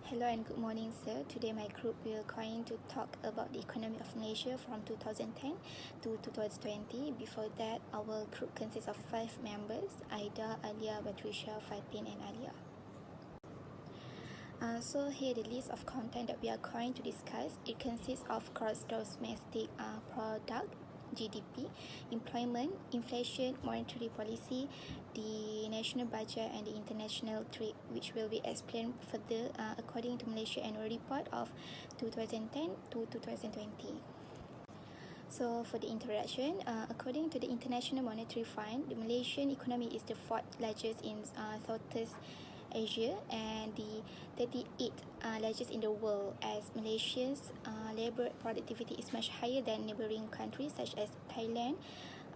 Hello and good morning, sir. Today my group will going to talk about the economy of Malaysia from 2010 to 2020. Before that, our group consists of 5 members: Aida, Alia, Patricia, Fatin and Alia. So here the list of content that we are going to discuss. It consists of gross domestic product, GDP, employment, inflation, monetary policy, the national budget and the international trade, which will be explained further according to Malaysia Annual Report of 2010 to 2020. So for the introduction, according to the International Monetary Fund, the Malaysian economy is the 4th largest in Southeast Asia and the 38th largest in the world, as Malaysia's labour productivity is much higher than neighbouring countries such as Thailand,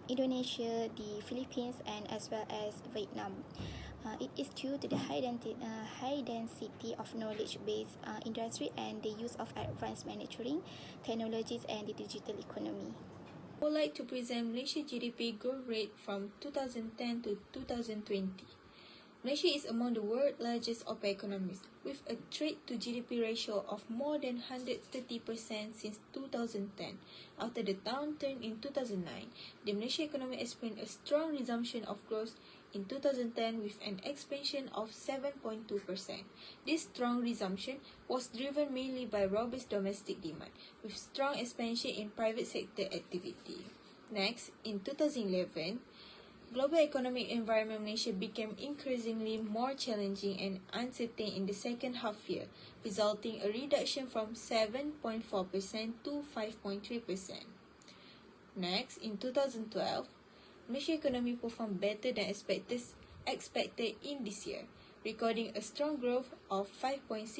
Indonesia, the Philippines and as well as Vietnam. It is due to the high density of knowledge-based industry and the use of advanced manufacturing technologies and the digital economy. I would like to present Malaysia GDP growth rate from 2010 to 2020. Malaysia is among the world's largest open economies, with a trade to GDP ratio of more than 130% since 2010. After the downturn in 2009, the Malaysian economy experienced a strong resumption of growth in 2010 with an expansion of 7.2%. This strong resumption was driven mainly by robust domestic demand, with strong expansion in private sector activity. Next, in 2011, global economic environment in Malaysia became increasingly more challenging and uncertain in the second half year, resulting a reduction from 7.4% to 5.3%. Next, in 2012, Malaysia economy performed better than expected in this year, recording a strong growth of 5.6%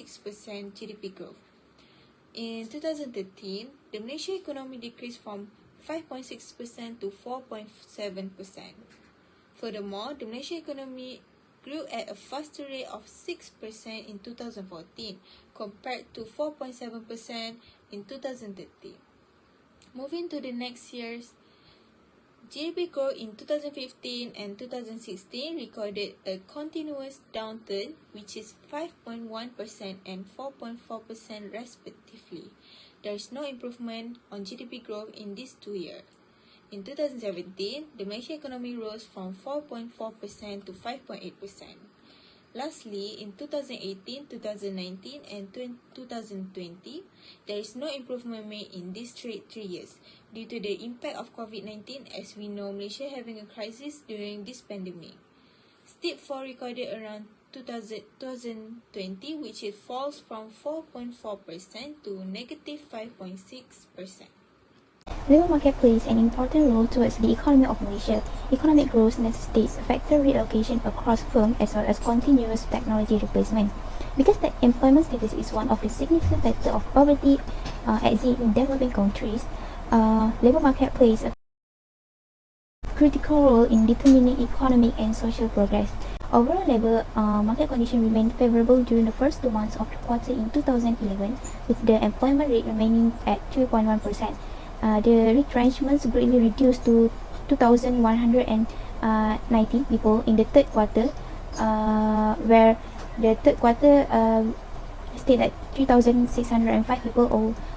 GDP growth. In 2013, the Malaysia economy decreased from 5.6% to 4.7%. Furthermore, the Malaysian economy grew at a faster rate of 6% in 2014 compared to 4.7% in 2013. Moving to the next year's GDP growth in 2015 and 2016 recorded a continuous downturn, which is 5.1% and 4.4% respectively. There is no improvement on GDP growth in these 2 years. In 2017, the Malaysian economy rose from 4.4% to 5.8%. Lastly, in 2018, 2019, and 2020, there is no improvement made in these 3 years due to the impact of COVID-19, as we know Malaysia having a crisis during this pandemic. Step 4 recorded around 2020, which it falls from 4.4% to negative 5.6%. Labour market plays an important role towards the economy of Malaysia. Economic growth necessitates factor relocation across firms as well as continuous technology replacement. Because the employment status is one of the significant factors of poverty exit in developing countries, labour market plays a critical role in determining economic and social progress. Overall labour market conditions remained favourable during the first 2 months of the quarter in 2011, with the employment rate remaining at 3.1%. The retrenchments greatly reduced to 2,190 people in the third quarter, where the third quarter stayed at 3,605 people,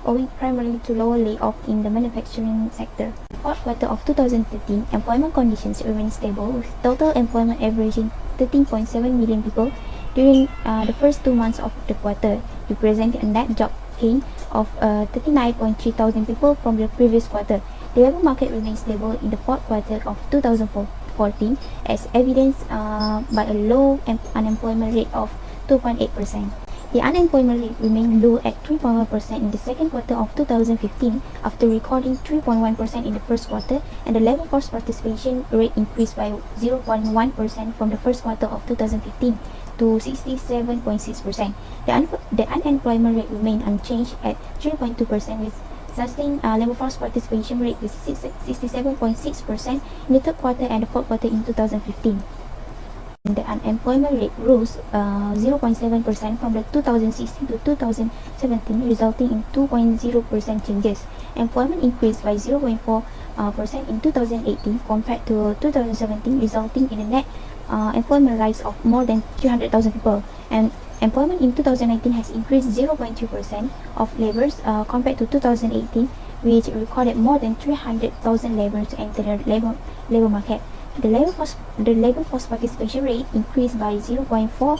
owing primarily to lower layoff in the manufacturing sector. Fourth quarter of 2013, employment conditions remained stable, with total employment averaging 13.7 million people during the first 2 months of the quarter, representing a net job gain of 39.3 thousand people from the previous quarter. The labour market remained stable in the fourth quarter of 2014, as evidenced by a low unemployment rate of 2.8%. The unemployment rate remained low at 3.1% in the second quarter of 2015, after recording 3.1% in the first quarter, and the labour force participation rate increased by 0.1% from the first quarter of 2015 to 67.6%. The unemployment rate remained unchanged at 3.2%, with sustained labour force participation rate with 67.6% in the third quarter and the fourth quarter in 2015. The unemployment rate rose 0.7% from the 2016 to 2017, resulting in 2.0% changes. Employment increased by 0.4% in 2018 compared to 2017, resulting in a net employment rise of more than 300,000 people. And Employment in 2019 has increased 0.2% of laborers compared to 2018, which recorded more than 300,000 laborers to enter the labor market. The labor force participation rate increased by 0.4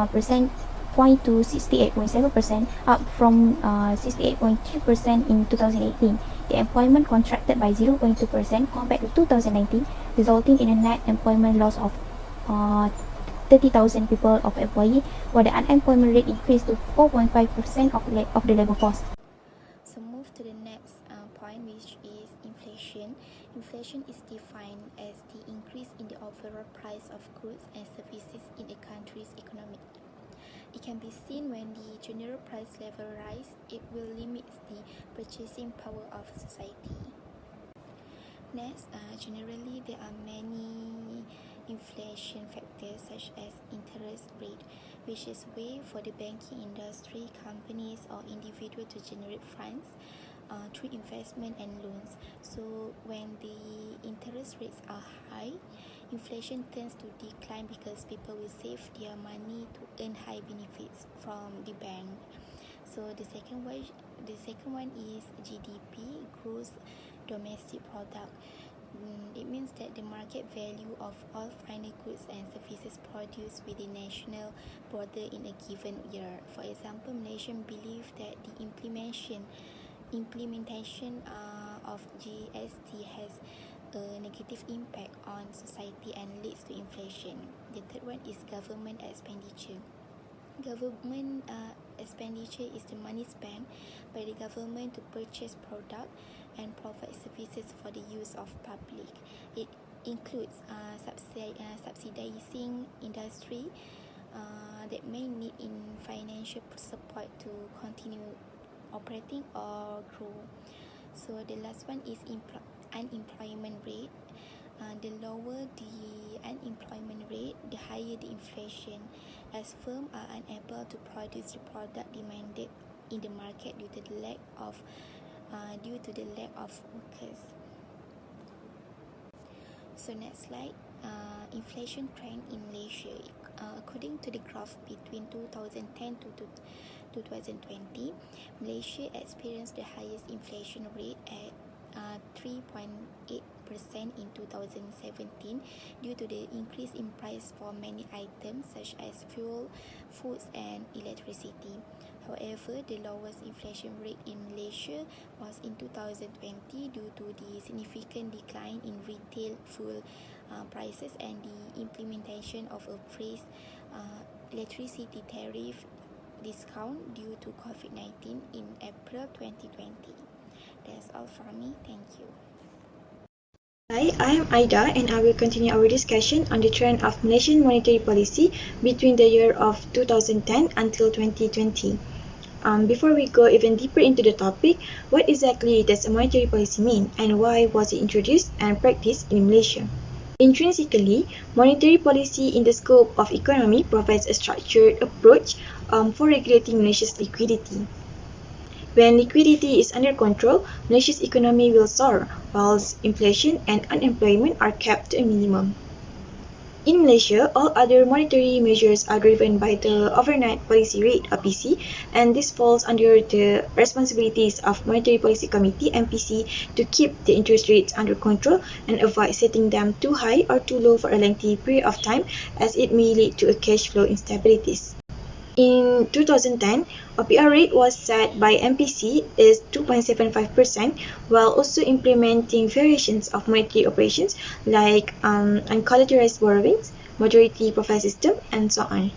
percent point to 68.7%, up from 68.3% in 2018. The employment contracted by 0.2% compared to 2019, resulting in a net employment loss of 30,000 people of employee, while the unemployment rate increased to 4.5% of the labor force. So move to the next point, which is inflation. Inflation is defined as the increase in the overall price of goods and services in a country's economy. It can be seen when the general price level rise, it will limit the purchasing power of society. Next, generally there are many inflation factors such as interest rate, which is a way for the banking industry, companies or individuals to generate funds through investment and loans. So when the interest rates are high, inflation tends to decline because people will save their money to earn high benefits from the bank. So the second one is GDP, gross domestic product. It means that the market value of all final goods and services produced within national border in a given year. For example, Malaysians believe that the implementation of GST has a negative impact on society and leads to inflation. The third one is government expenditure. Government expenditure is the money spent by the government to purchase products and provide services for the use of public. It includes subsidizing industry that may need in financial support to continue operating or grow. So the last one is unemployment rate. The lower the unemployment rate, the higher the inflation, as firms are unable to produce the product demanded in the market due to the lack of workers. So next slide, inflation trend in Malaysia. According to the graph between 2010 to 2020, Malaysia experienced the highest inflation rate at 3.8% in 2017 due to the increase in price for many items such as fuel, foods and electricity. However, the lowest inflation rate in Malaysia was in 2020 due to the significant decline in retail fuel prices and the implementation of a phased electricity tariff discount due to COVID-19 in April 2020. That's all from me. Thank you. Hi, I am Aida and I will continue our discussion on the trend of Malaysian monetary policy between the year of 2010 until 2020. Before we go even deeper into the topic, what exactly does a monetary policy mean and why was it introduced and practiced in Malaysia? Intrinsically, monetary policy in the scope of economy provides a structured approach for regulating Malaysia's liquidity. When liquidity is under control, Malaysia's economy will soar, whilst inflation and unemployment are kept to a minimum. In Malaysia, all other monetary measures are driven by the overnight policy rate (OPC), and this falls under the responsibilities of Monetary Policy Committee (MPC) to keep the interest rates under control and avoid setting them too high or too low for a lengthy period of time, as it may lead to a cash flow instabilities. In 2010, OPR rate was set by MPC is 2.75%, while also implementing variations of monetary operations like uncollateralized borrowings, majority profile system, and so on.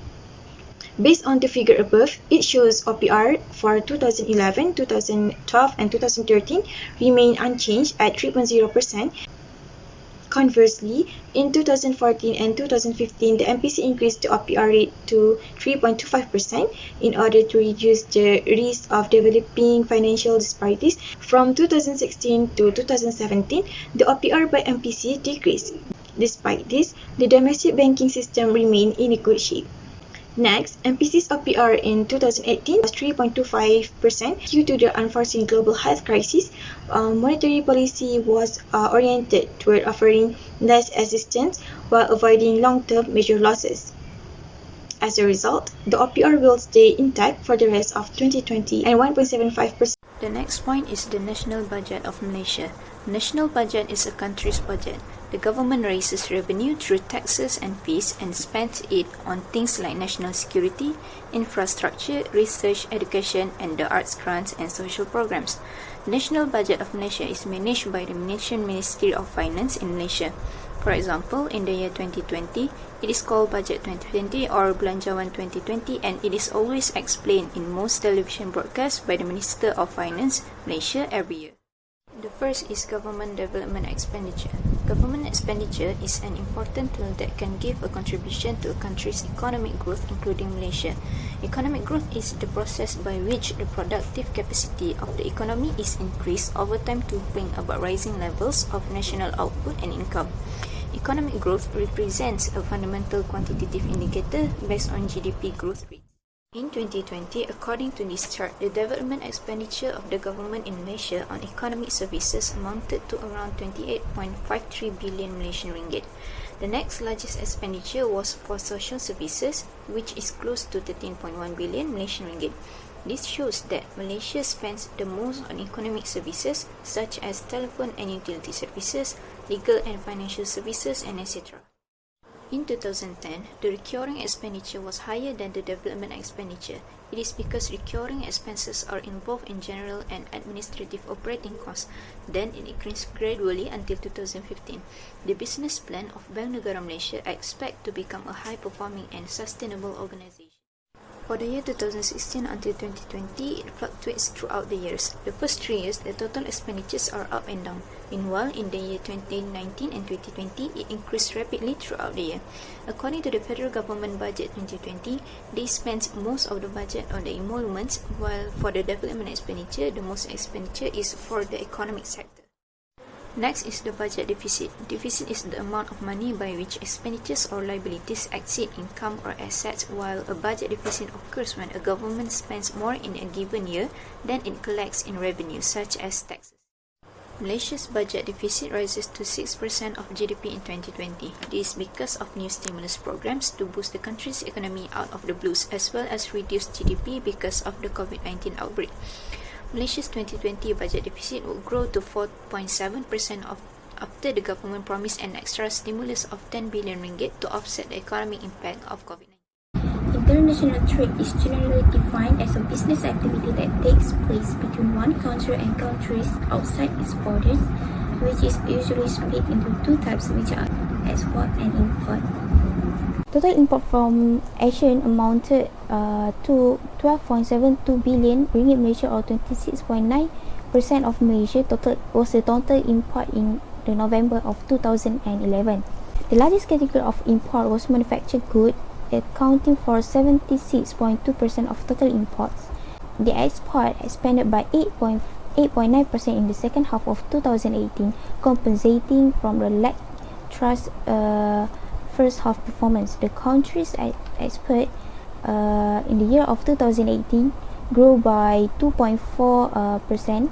Based on the figure above, it shows OPR for 2011, 2012, and 2013 remain unchanged at 3.0%. Conversely, in 2014 and 2015, the MPC increased the OPR rate to 3.25% in order to reduce the risk of developing financial disparities. From 2016 to 2017, the OPR by MPC decreased. Despite this, the domestic banking system remained in a good shape. Next, MPC's OPR in 2018 was 3.25%. Due to the unforeseen global health crisis, monetary policy was oriented toward offering less assistance while avoiding long-term major losses. As a result, the OPR will stay intact for the rest of 2020 and 1.75%. The next point is the national budget of Malaysia. National budget is a country's budget. The government raises revenue through taxes and fees and spends it on things like national security, infrastructure, research, education, and the arts grants and social programs. The national budget of Malaysia is managed by the Malaysian Ministry of Finance in Malaysia. For example, in the year 2020, it is called Budget 2020 or Belanjawan 2020, and it is always explained in most television broadcasts by the Minister of Finance, Malaysia, every year. The first is government development expenditure. Government expenditure is an important tool that can give a contribution to a country's economic growth, including Malaysia. Economic growth is the process by which the productive capacity of the economy is increased over time to bring about rising levels of national output and income. Economic growth represents a fundamental quantitative indicator based on GDP growth rate. In 2020, according to this chart, the development expenditure of the government in Malaysia on economic services amounted to around 28.53 billion Malaysian ringgit. The next largest expenditure was for social services, which is close to 13.1 billion Malaysian ringgit. This shows that Malaysia spends the most on economic services such as telephone and utility services, legal and financial services, and etc. In 2010, the recurring expenditure was higher than the development expenditure. It is because recurring expenses are involved in general and administrative operating costs. Then it increased gradually until 2015. The business plan of Bank Negara Malaysia expects to become a high-performing and sustainable organization. For the year 2016 until 2020, it fluctuates throughout the years. The first 3 years, the total expenditures are up and down. Meanwhile, in the year 2019 and 2020, it increased rapidly throughout the year. According to the Federal Government Budget 2020, they spent most of the budget on the emoluments, while for the development expenditure, the most expenditure is for the economic sector. Next is the budget deficit. Deficit is the amount of money by which expenditures or liabilities exceed income or assets, while a budget deficit occurs when a government spends more in a given year than it collects in revenue, such as taxes. Malaysia's budget deficit rises to 6% of GDP in 2020. This is because of new stimulus programs to boost the country's economy out of the blues, as well as reduce GDP because of the COVID-19 outbreak. Malaysia's 2020 budget deficit will grow to 4.7% after the government promised an extra stimulus of 10 billion ringgit to offset the economic impact of COVID-19. International trade is generally defined as a business activity that takes place between one country and countries outside its borders, which is usually split into two types, which are export and import. Total import from Asian amounted to 12.72 billion ringgit Malaysia, or 26.9% of Malaysia was the total import in the November of 2011. The largest category of import was manufactured goods, accounting for 76.2% of total imports. The export expanded by 8.9% in the second half of 2018, compensating from the lackluster first half performance. The country's export in the year of 2018 grew by 2.4%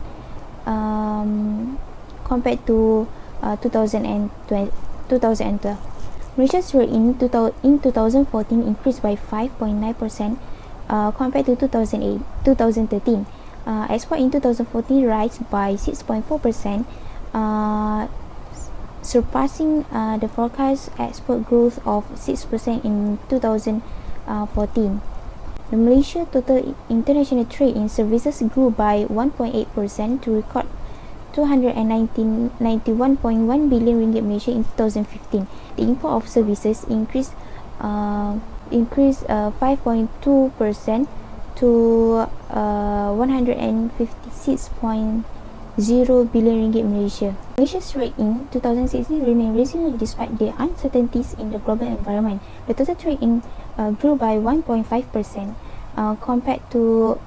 compared to 2012. Malaysia's rate in 2014 increased by 5.9% compared to 2013. Export in 2014 rise by 6.4%, surpassing the forecast export growth of 6% in 2014. The Malaysia total international trade in services grew by 1.8% to record 291.1 billion ringgit Malaysia in 2015. The import of services increased 5.2% to 156.0 billion ringgit Malaysia. Malaysia's rate in 2016 remained resilient despite the uncertainties in the global environment. The total trade grew by 1.5% compared to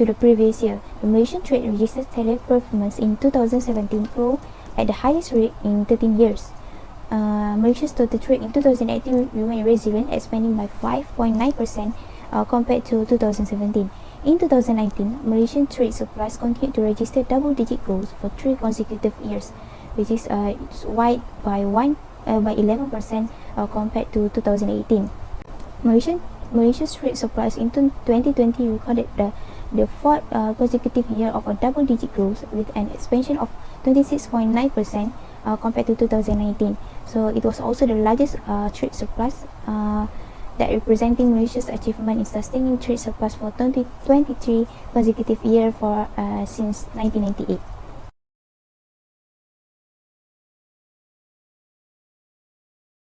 the previous year. The Malaysian trade registered steady performance in 2017, grew at the highest rate in 13 years. Malaysia's total trade in 2018 remained resilient, expanding by 5.9% compared to 2017. In 2019, Malaysian trade supplies continued to register double-digit growth for 3 consecutive years, which is wide by 11% compared to 2018. Malaysia's trade surplus in 2020 recorded the fourth consecutive year of a double-digit growth with an expansion of 26.9% compared to 2019. So it was also the largest trade surplus that representing Malaysia's achievement in sustaining trade surplus for 23 consecutive years since 1998.